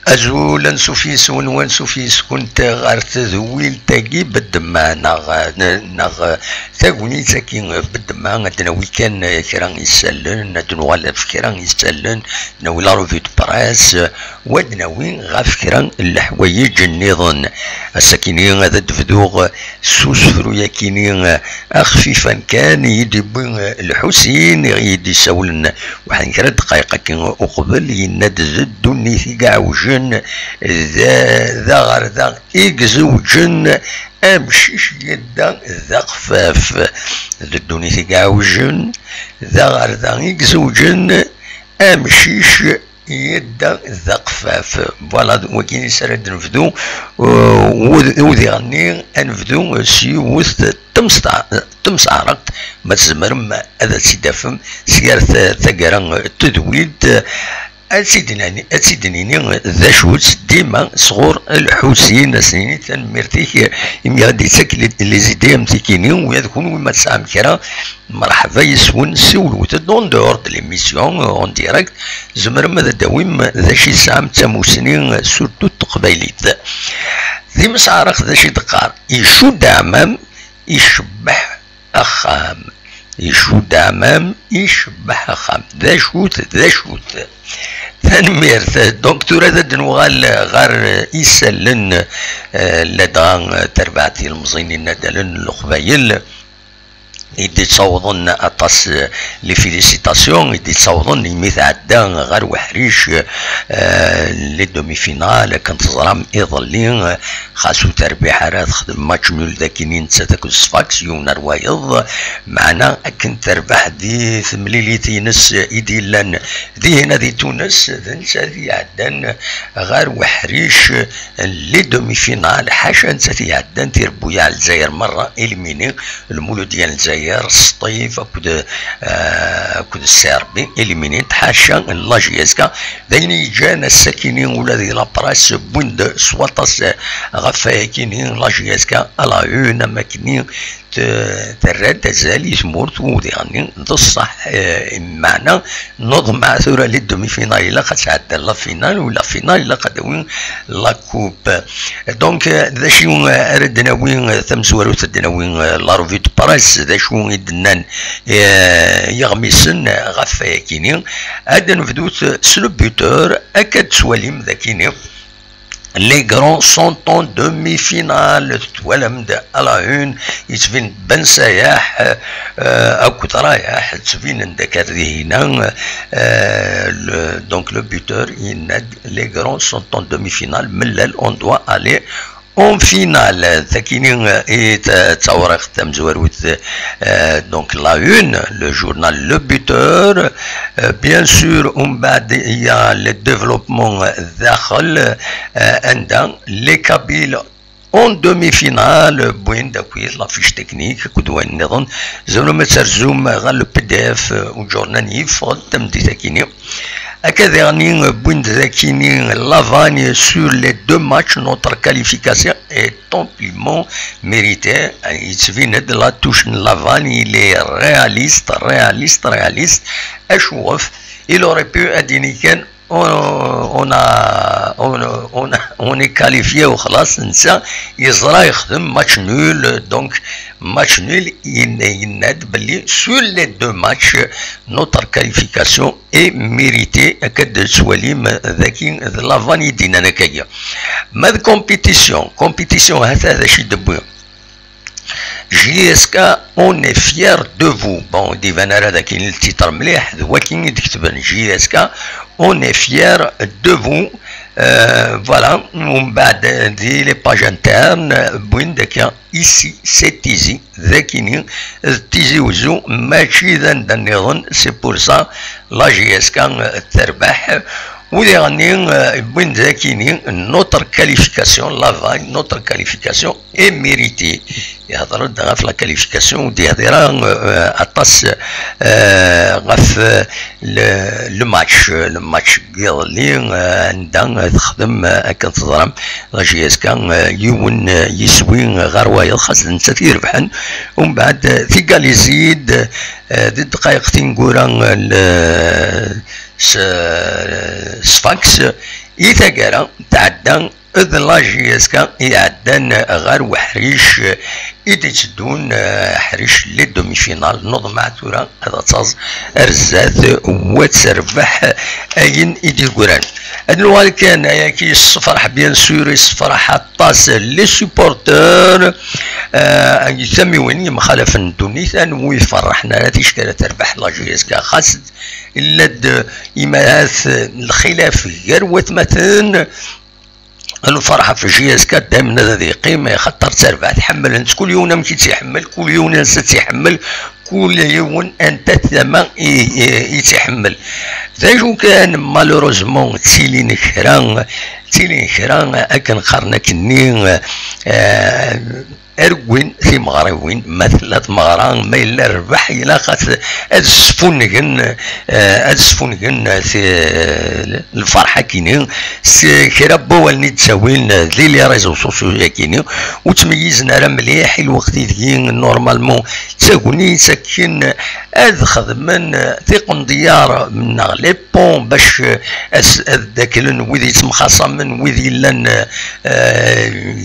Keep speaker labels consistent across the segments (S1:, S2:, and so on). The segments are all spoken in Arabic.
S1: أزولا سوفيس ونوان سوفيس كنت غار تذويل تاقي بدما نغ تاقوني تاكين بدما ندنوي كان كران يسالن ندنوال فكران يسالن نوي لا روفي دو براس ودنوي غاف كران الحوايج النظام الساكنين هذا تفدوغ سوسفرو ياكينين أخفيفا كان يدي الحسين يدي سولن واحد كرا دقايق كين أقبل يند زدوني في كاع وجن ذا غير ذا إكزوجن أمشيش يدا ذا خفاف زدوني في كاع وجن ذا غير ذا إكزوجن أمشيش يدا ذا قفاف فوالا وكاين يسرد نفدو وذي غني نفدو سيوث تمسعرق ما تزمرم هذا سيدافم سيار ثقرا تدويد أتسيدنيني ذا شوت ديما صغور الحسين سنين تنمرتيه يمي غادي يتسكل لي زيدي متيكيني ويذكون وما تسعى كرا مرحبا يسون سولو دون دور دو ليميسيون اون ديريكت زمر ماذا داويم ذا شي سام تاموسنين سورتو تقبايليت ذي مسعرق ذا شي دقار يشود عمام يشبه أخام يشود عمام يشبه أخام ذا شوت ذا شوت تنميرت دكتور هذا دنوغال غار يسلن لدغان تربعتي المزينين ندلن القبايل يدي تصوضن اطاس لي فيليسيتاسيون يدي تصوضن يميت عدان غير وحريش لي دومي فينال كنت زرام يظلين خاصو تربيح راه تخدم ماتش نول ذاكينين تساتك السفاكسيون روايض معنا كنت تربح دي ثمليليتي نس يدي لان دي هنا دي تونس ذنسا دي عدان غير وحريش لي دومي فينال حاشا نساتي عدان تيربويا على الجزائر مره اليميني المولود ديال الجزائر السطيف اكود السربي اليمينيت حاشا لاجياسكا دايني جانا الساكنين ولا دي لابراس بوند سواطاس غفاكينين لاجياسكا على اون ماكينين تراد تزال يسمورت ودي غني الصح معنا نظم معثوره للدومي فينال الا قد تعدى لا فينال ولا فينال الا قد وين لا كوب دونك ذا شنو ردنا وين ثم زوارو تدنا وين لا روفي دو براس ذا شنو يدنان يغمسن غفاكينين هذا نفدوت سلو بيوتور اكاد سواليم ذاكيني Les grands sont en demi-finale. تولمد على هون يتفين بن سياح أو رايح تفين عندك هنا donc le buteur يند les grands sont en demi-finale ملل on doit aller en finale. Takinin est Tsaourak Tamzouarout, donc la une, le journal Le Buteur. Bien sûr, il y a le développement Dakhal, les Kabyles en demi-finale. Bouin d'appui la fiche technique, Koudouan Nedon, Zolometer Zoom, le PDF, ou journal Yifod, Tamdizakini. Académie Bundesliga Lavagne sur les deux matchs, notre qualification est amplement méritée. Il vient de la touche Lavagne, il est réaliste. Echouaf, il aurait pu indiquer on est qualifié au خلاص نسى يزرا يخدم match nul, donc match nul يناد بلي sur les deux matchs notre qualification est méritée. أكد سواليم ذاكي لافاني دينا نكايا ماذ compétition هذا شي دبويا JSK, on est fier de vous. Bon, dit Vanara d'Akin le titre mleh, de Waking d'Iktuben JSK, on est fier de vous. Voilà, on va dire les pages internes. Bouindaka, ici, c'est Tizi, Zakini, Tizi Ouzou, Machidan Daniron, c'est pour ça, la JSK Terbah. ودي غني بوين ذاكيني نوتر كاليفيكاسيون لافاي نوتر كاليفيكاسيون اي ميريتي يهضر دغا في لا كاليفيكاسيون ودي هضيرا اطاس غف لو ماتش اللي عندها تخدم كنتظرم لا جي اس كان يون يسوي غير وايد خاص انت تيربحن ومن بعد ثقال يزيد دي دقائق تنقورا سفاكس يتقرا تعدى اذ لا جي اس كان يعدان غير وحريش إذا تدون حريش لي دومي فينال نوض مع تورا هذا تاز رزات وتربح أين إيدي قران هاد الوالد كان ياكي الصفرح بيان سور الصفرح الطاس لي سوبورتور يسميوني مخالفا تونيثا ويفرحنا لا تشكال تربح لا جي اس كا خاص إلا إماث الخلاف غير وثمثن الفرحه في جي اس كا دائما هذه قيمه خاطر تربح تحمل انت كل يوم ماشي تحمل كل يوم انت تحمل كل يوم انت ثمن يتحمل ذاك كان مالوروزمون تيلين كران اكن قرنا كني اروين في مغربين مثل مغران ما الا ربح الى خاص السفونكن في الفرحه كاينين كرا بوالني تساوين لي ريزو سوسيو كاينين وتميزنا راه مليح الوقت ديال نورمالمون تساوني ساكن هذا خدمن ثقن ديار من لي بون باش ذاك وذي تمخاصمن وذي لان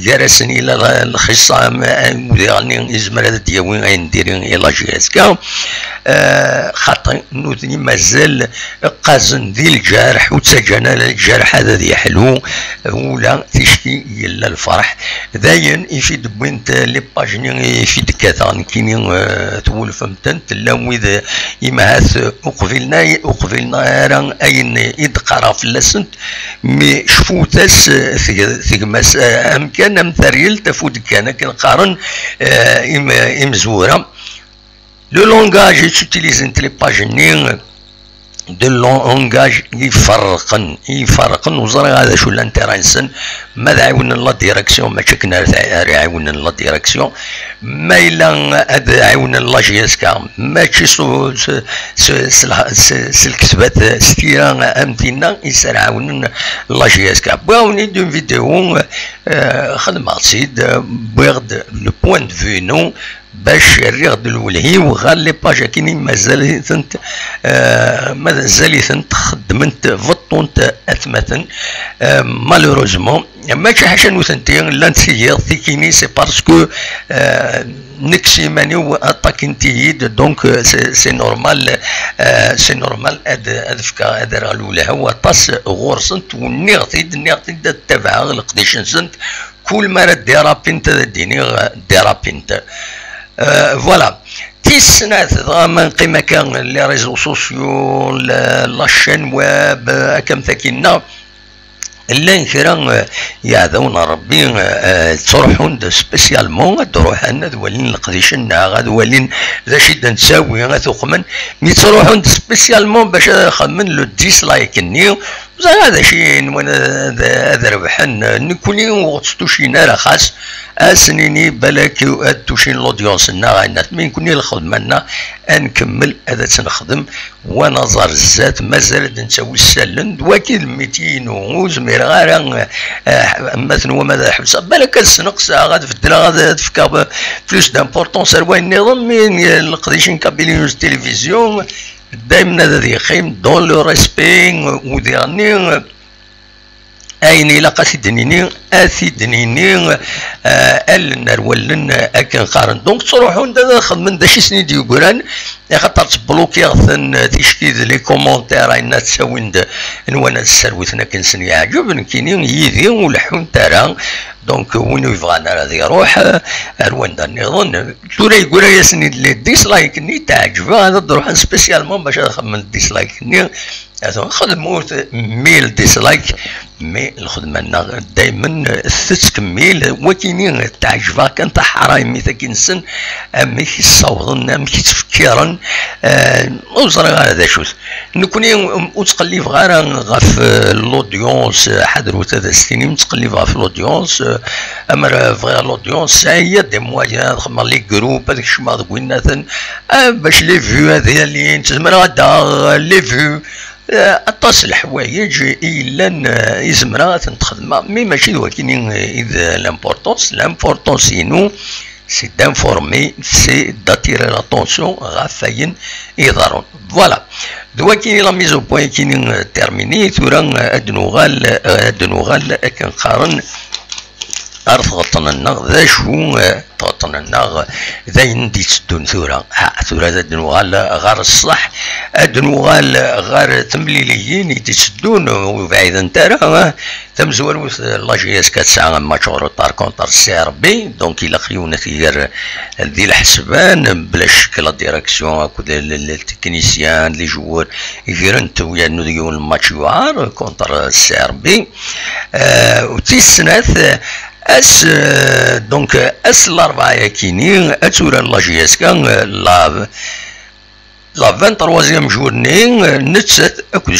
S1: جرسني الى الخصام يعني يزمر هذا دياوين غادي نديرين الى جي اس كا خاطر نوثني مازال قازن ذي الجرح وتسجنا الجرح هذا ذي حلو ولا تشكي الا الفرح داين يفيد بوينت لي باجني يفيد كثر كاينين تقول فهمتن تلا وذا يمهاث وقفلنا راه اين يدقرا في اللسنت مي شفوتاس في مس امكان مثريل تفوت كان كنقارن مزوره لو لونغاج يوتيليز انت لي باجني دو لونغاج يفرقن وزرا هذا شو الانترانسن ماذا عاون لا ديريكسيون ما شكنا عاون لا ديريكسيون ما الا هذا عاون لا جي اس كا ماشي الكتبات ستيرا امتنا يسال عاون لا جي اس كا بغاوني دون فيديو خدمه سيد بغد لو بوين دو في نو باش الرياض الولهي وغال لي باج كاينين مازال خدمت فطونت اثمثن مالوروزمون ماشي حاجه نوثنتي لا نسير كيني سي باسكو نكسي مانيو اتاكنتي دونك سي نورمال هاد فكا هذا راه الاولى هو طاس غورسنت والنيغتي تبعها القديش سنت كل ما ديرابينت ديني ديرابينت فوالا تيسنات من قيمة كان لي ريزو سوسيو لاشين واب كم ثكينا اللي كرا يعذون ربي تروحون سبيسيالمون تروح انا دولين القديشنا غاد ولين ذا شي نساوي غتخمن مي تروحون سبيسيالمون باش نخمن لو ديسلايك نيو هذا شيء هذا ربحن نكوني وغتستوشينا راه خاص اسنيني بالك توشين لوديونس نا من كوني الخدمه نكمل هذا تنخدم ونظر الذات مازال نسوي السلن واكيد 200 مير غير مثلا وماذا حبس بالك السنقص غادي في الدرا غادي تفكر بلوس دامبورطونس راه النظام من القديشين كابيليوز تلفزيون دائما هذا يخيم دون لو ريسبي وديرني اين الى قاسدنيني اثيدنيني النار ولن اكن قارن دونك تروحون دا خدمن دا شي سنين ديقولان خاطر تبلوكي غثن تشكيد لي كومونتير اين تساوين نوانا السروتنا كنسن يعجبن كاينين يدي ولحون ترى دونك وين يبغى هذا يروح رواندا نظن تورا يقول ياسني لي ديسلايك ني تعجبه هذا تروح سبيسيالمون باش نخمم الديسلايك ني خدموا 1000 ديسلايك مي الخدمه دائما تتكمل وكاينين تعجبك انت حرايمي تكنسن امي صوضن امي تفكيرا وزرا هذا شوز نكوني وتقلب غاف لودونس حضروا هذا السنين متقلب غاف لودونس امر فغير لودونس هي دي مواليان خمر لي جروب هذاك الشما قلنا باش لي فيو هذه اللي تزمر غدا لي فيو اطاس الحوايج الا يزمرا تنخدمها مي ماشي ولكن اذا لامبورطونس نو سي دانفورمي سي داتيري لاتونسيون غافاين يضرون فوالا دوا كاين لا ميزو بوين كاين تيرميني ثورا ادنوغال كنقارن أرثغطنا ذا شو تغطنا ذا يندي تسدون ثورة ثورة ذا دنوغال غار الصح دنوغال غار تمليليين يتسدون وبعيدا ترى ثم زوال لا جي اس 4 ماتش روتار كونتر سي ار بي دونك إلا خيونا تيار ذي الحسبان بلا شك لا ديريكسيون أكو التكنيسيان لي جوار يجرنت ويا نو الماتش يوار كونتر سي ار بي وتيسناث دونك الاربعه كاينين اتورا لا جي اس كان لا 23 جورني نتسات اكل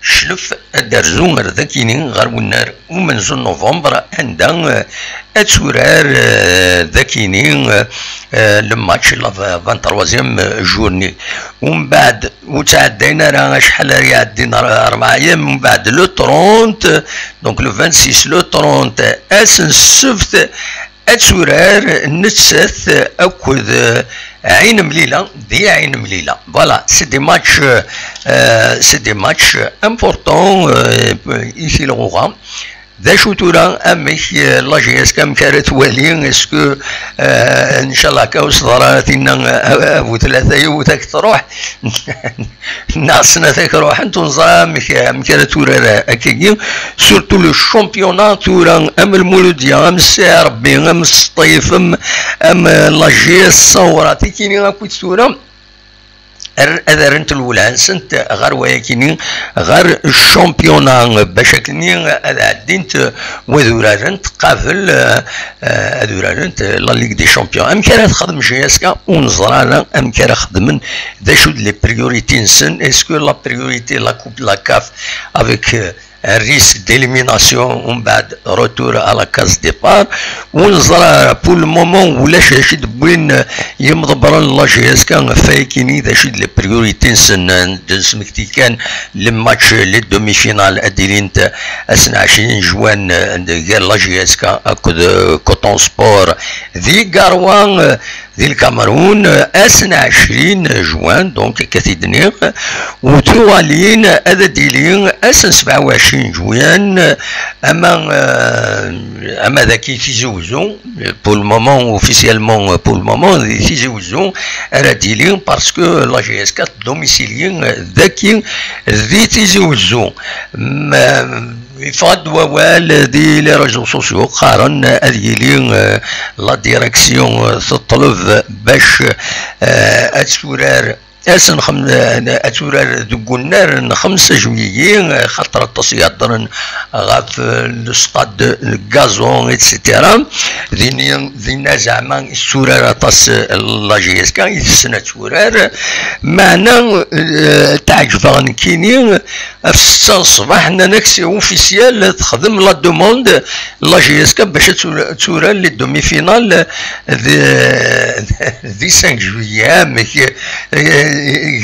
S1: الشلف درزون ذاكينين غير والنار ومنزل نوفمبر عندها اتورار ذاكينين الماتش لا 23 جورني ومن بعد وتعدينا راه شحال يعدينا 4 ايام من بعد لو 30 دونك لو 26 لو 30 السبت اتورار نتسات اكد عين مليلة دي عين مليلة فوالا سي دي ماتش امبورطون ايسي لغوغا ذا شو تورا اميك لا جي اس كام كانت والي اسكو ان شاء الله كاوس ضراتنا ابو ثلاثه يوتك تروح ناسنا ذاك روح انتو نزرا كانت تورا اكيد سورتو لو شامبيونا تورا ام المولوديا ام السي ربي ام السطيف ام لا جي اس صوراتي كاينين اكو تورا هذا رنت الولان سنت غير ولكن غير الشامبيونا بشكل هذا عدينت وذورا رنت قابل هذورا رنت لا ليغ دي شامبيون ام كان تخدم جياسكا ونزرانا ام كان خدمن ذا شو لي بريوريتي نسن اسكو لا بريوريتي لا كوب لا كاف افيك un risque d'élimination ومن بعد retour à la case départ ونزرا pour le moment ولاش شي بوين يمضبرن لا جي اس كان فايكيني ذا شي لي بريوريتي نسمكتي كان الماتش لي دومي فينال اديلين 22 جوان غير لا جي اس كان اكد كوتون سبور ذي غاروان ذي الكاميرون 22 جوان دونك كتيدنيغ وتوالين هذا ديلين 27 جوان اما ذاكي تيزوزون بول مومون اوفيسيالمون بول مومون تيزوزون راه ديلين باسكو لا جي اس 4 دوميسيليين ذاكي ذي تيزوزون يفاد ووال دي لي ريزو سوسيو قارن اديلين لا ديريكسيون تطلب باش اتسورار اسن اتورار دوكونار 5 جويي خاطر التصيادرن غاف الستاد الغازون ايتترا ذينا زعما السورار طاس لا جي اس كان السنه تورار معنا تعجبان كينين في 6 الصباح نكسي اوفيسيال تخدم لا دوموند لا جي اس كان باش تورار لي دومي فينال ذي 5 جويي مي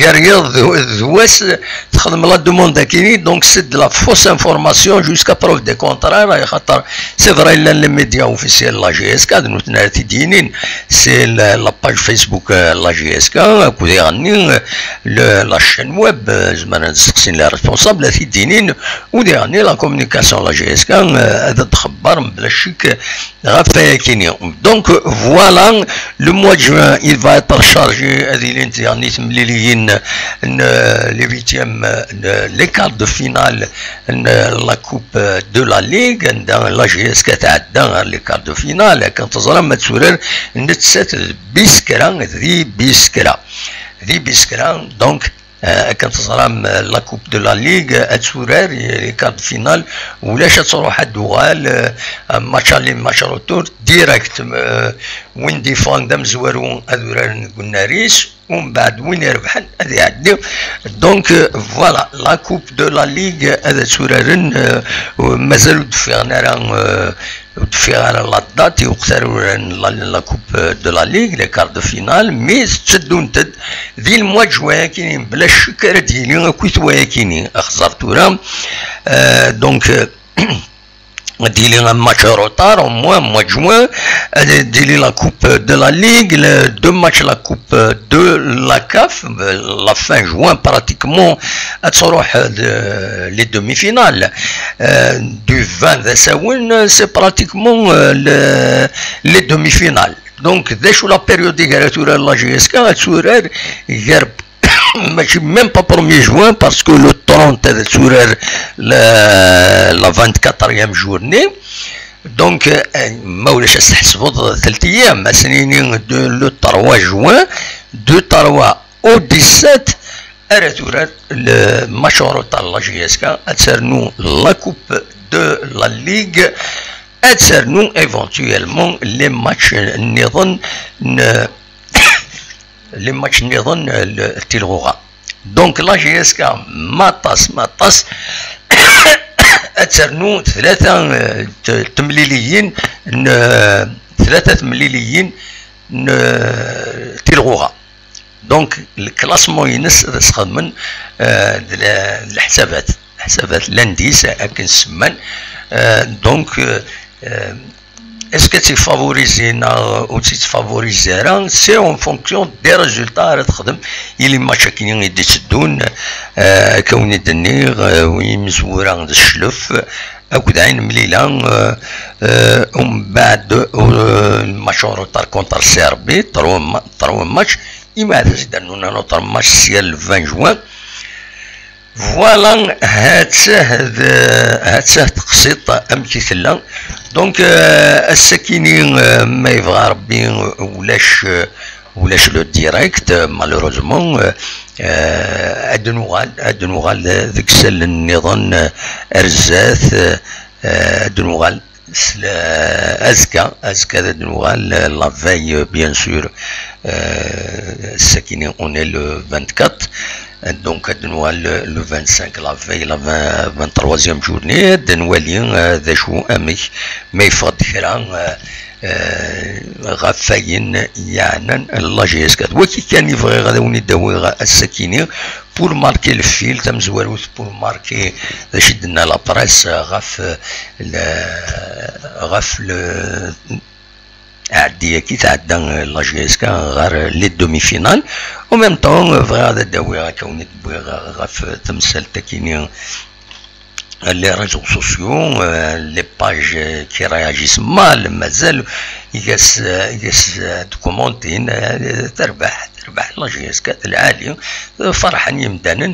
S1: غريض ذواس تخدم لا دوموند كيني دونك سي دو لا فوس انفورماسيون جوسكا بروف دي كونترا راهي خاطر سي فري لي ميديا اوفيسيال لا جي اس كا نوتنا تيدينين سي لا باج فيسبوك لا جي اس كا كودي غني لا شين ويب زعما نسقسين لي ريسبونسابل تيدينين ودي غني لا كومونيكاسيون لا جي اس كا هذا تخبر بلا شك غافا كيني دونك فوالا لو موا دو جوان il va être chargé هذه اللي انت يعني تملي تمليليين لي فيتيام لي كارت دو فينال لا كوب دو لا ليغ عندها لا جي اس كتعدى لي كارت دو فينال كنتظر ما تسولر نتسات بيسكرا ذي بيسكرا دونك كنتظر لا كوب دو لا ليغ اتسورر لي كارت فينال ولاش تروح الدوال ماتش روتور ديريكت وين ديفون دم زوارون ادوران قلنا ريس ومن بعد وين يربح هذا يعدي دونك فوالا لا كوب دو لا ليغ هذا تسوررن مازالوا دفيغ على لا دات يختاروا لا كوب دو لا ليغ لي كارت دو فينال مي تشدون تد ذي الموا جوا كاينين بلا الشكر ديالي كويت وايا كاينين خسرتو دونك ديلي un match en retard au mois de juin, dili la coupe de la ligue, les deux matchs la coupe de la CAF, la fin juin pratiquement, les demi-finales. Du 20 décembre, c'est pratiquement les demi-finales. Donc, dès que la période de la GSK, même pas 1er juin parce que le 30 sur la 24e journée donc مولاش تحسبوا 3 ايام سنين le 3 juin de 3 au 17 راتورات المشروع تاع لا جي اس كا اتسرنو لا كوب دو لا ليغ اتسرنو ايفونتويلمون لي ماتش نظن les matchs نظن التلغوغا دونك لا جي اس كا ماطاس اتسرنو ثلاثة تمليليين تلغوغا دونك الكلاسمون ينس تخدم الحسابات لانديس هكا نسمان دونك est-ce que tu favorises ou tu favorises c'est en fonction des résultats تخدم اللي ماتش كاينين يدسدون كون الدنيغ ويمزورا الشلف اكد عين مليله ومن بعد الماتش روتار كونتر سيربي طرو ماتش إما تزيدنا نوتر ماتش سيال 20 جوان فوالا هاتسه تقسيط امكيثلا دونك الساكنين ما يبغى ربي ولاش لو ديريكت مالوروزمون ادنوغال ذيك سل النظام ارزاث ادنوغال ازكا ادنوغال لا فاي بيان سور الساكنين اون لو 24 donc le 25 la veille la 23e journée دنوالي ذا شو امي ما يفضل كرا غفاين يعني الله جيسكات وكي كان يبغي غدا ونداوي السكينه بور ماركي الفيل تم زواروث بور ماركي شدنا لا بريس غف عدي كي تعدى لا جي اس كا غير لي دومي فينال او ميم طون فغا هذا داوي كوني تبغي غف تمثال تاكيني لي ريزو سوسيو لي باج كي رياجيس مال مازال يقاس دوكومونتين تربح لا جي اس كا العالي فرحان يمدانا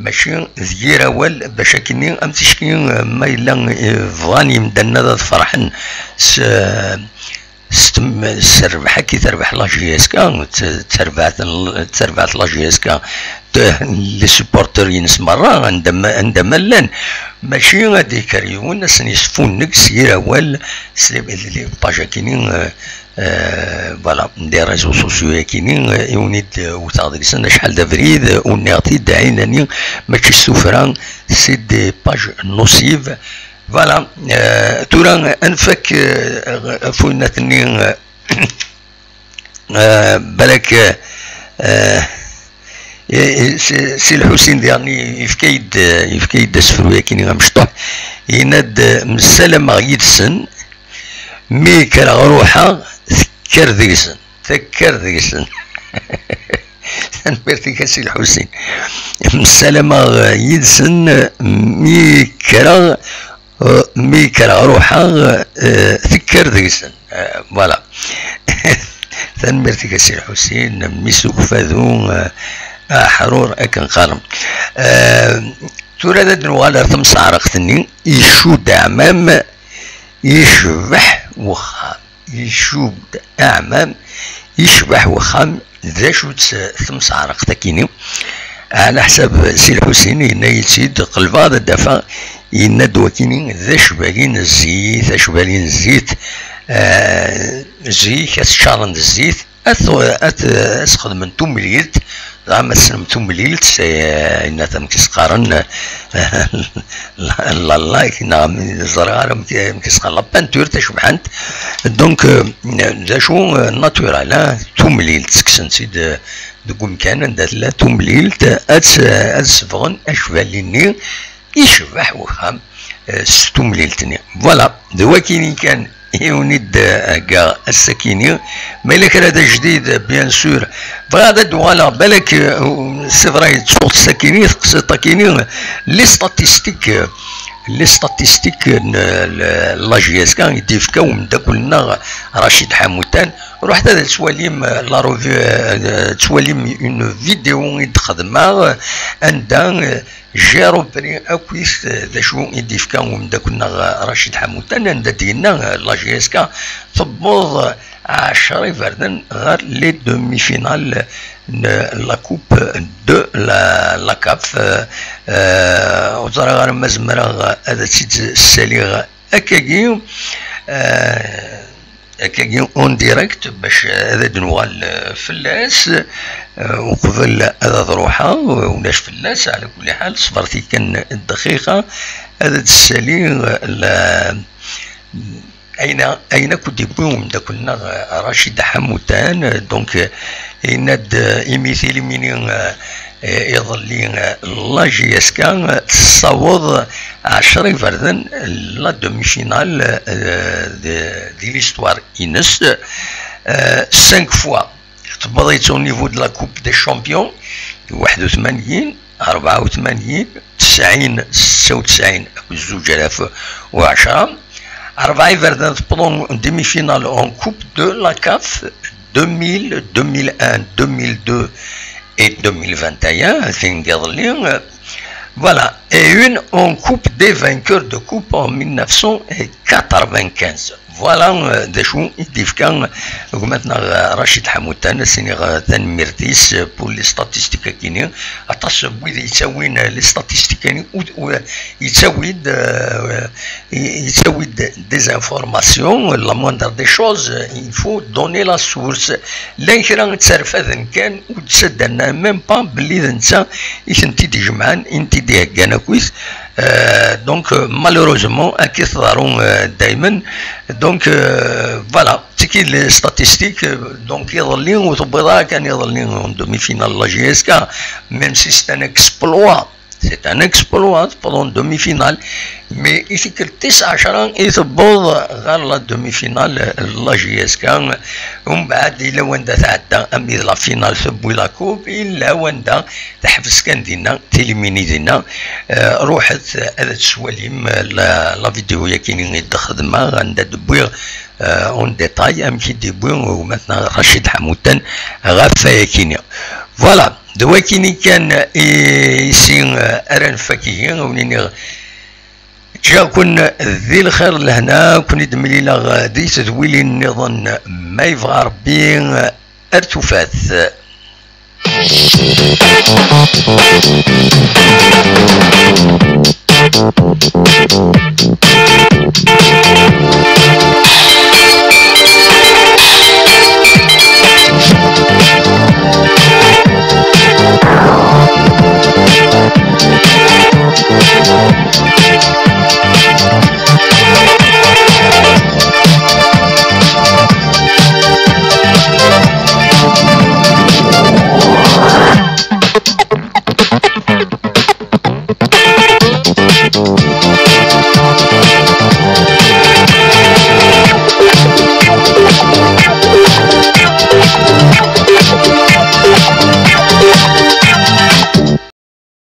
S1: ماشي ذيرا وال باش كيني امتشكي ما الا فاني مدنا فرحن تربح كي تربح لا جي اس كا تربحت لا جي اس كا لي سوبورترين مرة عندما لان ماشي غادي كريون ناس يصفونك سيرا وال لي باجا كيني فوالا دي ريزو سوسيو كاينين يونيد وتغدري سنة شحال دافريد ونعطي داعيناني ماشي السفران سي دي باج نوسيف فوالا تورا انفك فويناتني بالك سي الحسين ديالني يفكايد سفرويا كاينين غمشطوح يناد مسالم غيدسن مي كان روحها تذكر ذيسن نبرتي كاسي الحسين مسالمة يدسن مي كرا روحها تذكر ذيسن فوالا تنمرتك سي الحسين ميسوك فاذو حرور اكن قارم تورا داد نوغالا ثمس عرقتني يشود عمام يشبح وخام يشود اعمام يشبح وخام ذا شو ثمس عرقتكيني على حساب سي الحسين إن يتسيد قلبا الدفع إن دوكيني ذا شبالين الزيت شبالين الزيت زي كتشارن الزيت أسخد من تومليلت زعما سلم تومليلت إن تم كيسقارن الله نعم زرار كيسقار لابانتور تشبحانت دونك ذا شو ناتورال تومليلت كسنسيد دقوم كان لا تومليلت أتسفغن أشباليني يشبح وخام ستومليلتني فوالا دواكيني كان يونيد كاع السكيني مالك هذا جديد بيان سور فهذا دوالا بالك سي فري تصوت السكيني تقصي الطاكيني لي ستاتيستيك لا جي اس كان يديفكاو من داكلنا رشيد حموتان رحت هذا تسواليم لا روفي تسواليم اون فيديو يتخدمها عندها جارو بري اكويس ذا شو يديفكاو من داكلنا رشيد حموتان عندها دينا لا جي اس كان تبوظ 10 فردن غير لي دومي فينال لا كوب دو لا كاف وزرا غير مزمرا هذا تيت السالي هكاكي هكاكي اون ديريكت باش هذا دنوال فلاس وقبل هذا ضروحه وناش فلاس على كل حال صبرتي كان الدقيقه هذا السالي أين كنت بوم داكلنا رشيد حموتان دونك يناد إيميثيلي منين يظلين لا جي اس كان تصوض 10 فردن لا دومي فينال دي ليستوار إنس 5 فوا تبضيت او نيفو دو لا كوب دي شامبيون 81 84 90 96 2010 4 فردان تبضون ديمي فينال اون كوب دو لا كاف 2000 2001 2002 et 2021 فين قاضلين voilà et une en coupe des vainqueurs de coupe en 1995 فوالا دا شو يديف كان مثلا رشيد حموتان سيني تنميرتيس بول لي ستاتيستيكا كيني عطاش بويد يتساوين لي ستاتيستيكاني يتساوي دي انفورماسيون لا موندر دي شوز يفو دوني لا سورس لا كرا تسرفا كان وتسدنا ميم با بلي انت انتي دي جمعان انتي دي هكانا كويس دونك مالوروزمون اكي تظهرون دائما دونك فوالا تكي لي ستاتيستيك دونك يظلين وتبغى كان يظلين دومي فينال لا جي اس كا ميم سي سي ان اكسبلوا c'est un exploit pendant demi-finale mais يفكر 19 يثبض غير لا دمي-فينال لا جي اس كان ومن بعد إلا وندا تعدى أمي لا فينال ثبوا لا كوب إلا وندا تحفز كان دينا تيليميني دينا روحت هذا السواليم لا فيديو ياكيني يدخدمها غندا دبويغ اون ديتاي ام كي ديبويغ ومثلا رشيد حموتان غافا ياكيني فوالا دواكيني كان يسين أران فاكيين ونيني جا كن ذي الخير لهنا كن دملي لا غادي تذويلي النظام ما يبغى ربي ارتفاث